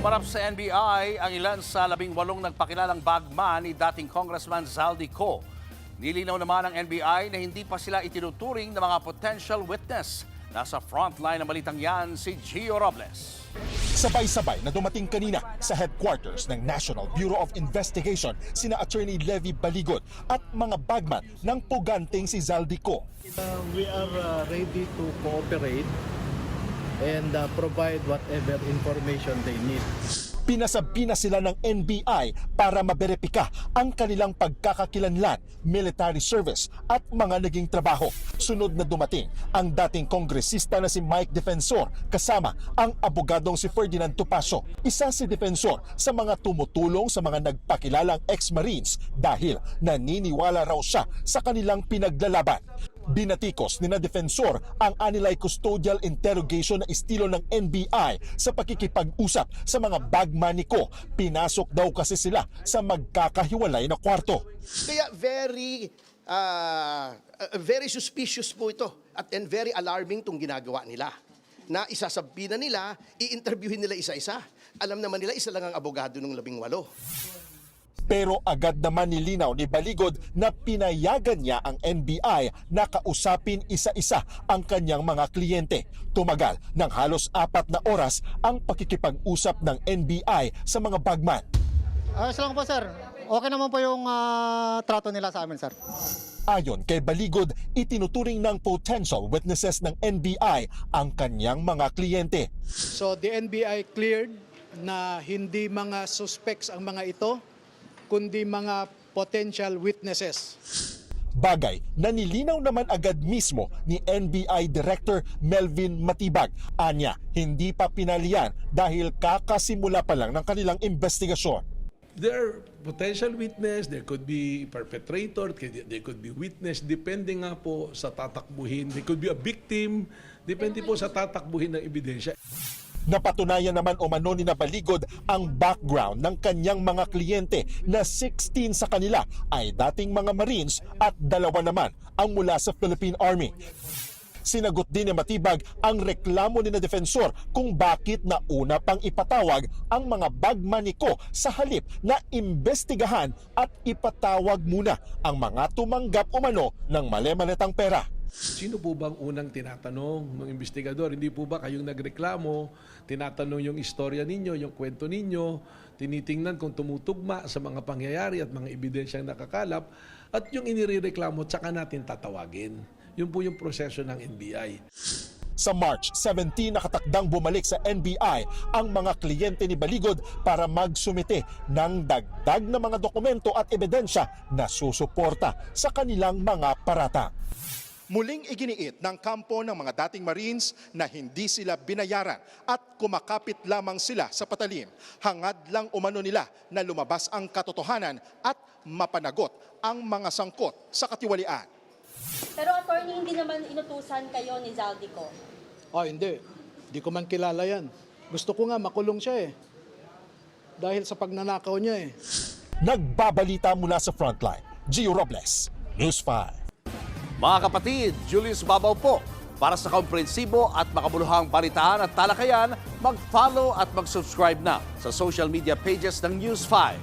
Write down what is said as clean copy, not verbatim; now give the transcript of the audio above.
Humarap sa NBI ang ilan sa 18 nagpakilalang bagman ni dating Congressman Zaldi Co. Nilinaw naman ng NBI na hindi pa sila itinuturing na mga potential witness. Nasa frontline ng balitang yan si Gio Robles. Sabay-sabay na dumating kanina sa headquarters ng National Bureau of Investigation sina Attorney Levy Baligod at mga bagman ng puganteng si Zaldi Co. We are ready to cooperate and provide whatever information they need. Pinasabi na sila ng NBI para maberipika ang kanilang pagkakakilanlan, military service at mga naging trabaho. Sunod na dumating ang dating kongresista na si Mike Defensor kasama ang abogadong si Ferdinand Topacio. Isa si Defensor sa mga tumutulong sa mga nagpakilalang ex-Marines dahil naniniwala raw siya sa kanilang pinaglalaban. Binatikos ni na Defensor ang anilay custodial interrogation na estilo ng NBI sa pakikipag-usap sa mga bagman ni Co. Pinasok daw kasi sila sa magkakahiwalay na kwarto. Kaya very suspicious po ito and very alarming itong ginagawa nila. Na isasabi na nila, i-interviewin nila isa-isa. Alam naman nila isa lang ang abogado ng 18. Pero agad naman nilinaw ni Baligod na pinayagan niya ang NBI na kausapin isa-isa ang kanyang mga kliyente. Tumagal ng halos 4 na oras ang pakikipag-usap ng NBI sa mga bagman. Ayos lang po, sir. Okay naman po yung trato nila sa amin, sir. Ayon kay Baligod, itinuturing ng potential witnesses ng NBI ang kanyang mga kliyente. So the NBI cleared na hindi mga suspects ang mga ito, kundi mga potential witnesses. Bagay na nilinaw naman agad mismo ni NBI Director Melvin Matibag. Anya, hindi pa pinalian dahil kakasimula pa lang ng kanilang investigasyon. There are potential witness, there could be perpetrator, there could be witness, depende nga po sa tatakbuhin. There could be a victim, depende po sa tatakbuhin ng ebidensya. Napatunayan naman umano ni na Baligod ang background ng kanyang mga kliyente na 16 sa kanila ay dating mga Marines at 2 naman ang mula sa Philippine Army. Sinagot din ni Matibag ang reklamo ni na Defensor kung bakit nauna pang ipatawag ang mga bagman ni Co sa halip na imbestigahan at ipatawag muna ang mga tumanggap umano ng mali-malitang pera. Sino po bang unang tinatanong ng investigador? Hindi po ba kayong nagreklamo, tinatanong yung istorya ninyo, yung kwento ninyo, tinitingnan kung tumutugma sa mga pangyayari at mga ebidensyang nakakalap, at yung inireklamo, tsaka natin tatawagin. Yun po yung proseso ng NBI. Sa March 17, nakatakdang bumalik sa NBI ang mga kliyente ni Baligod para magsumite ng dagdag na mga dokumento at ebidensya na susuporta sa kanilang mga parata. Muling iginiit ng kampo ng mga dating Marines na hindi sila binayaran at kumakapit lamang sila sa patalim. Hangad lang umano nila na lumabas ang katotohanan at mapanagot ang mga sangkot sa katiwalian. Pero attorney, hindi naman inutusan kayo ni Zaldi Co. Hindi. Hindi ko man kilala yan. Gusto ko nga makulong siya dahil sa pagnanakaw niya Nagbabalita mula sa Frontline, Gio Robles, News 5. Mga kapatid, Julius Babaw po. Para sa komprehensibo at makabuluhang balitaan at talakayan, mag-follow at mag-subscribe na sa social media pages ng News 5.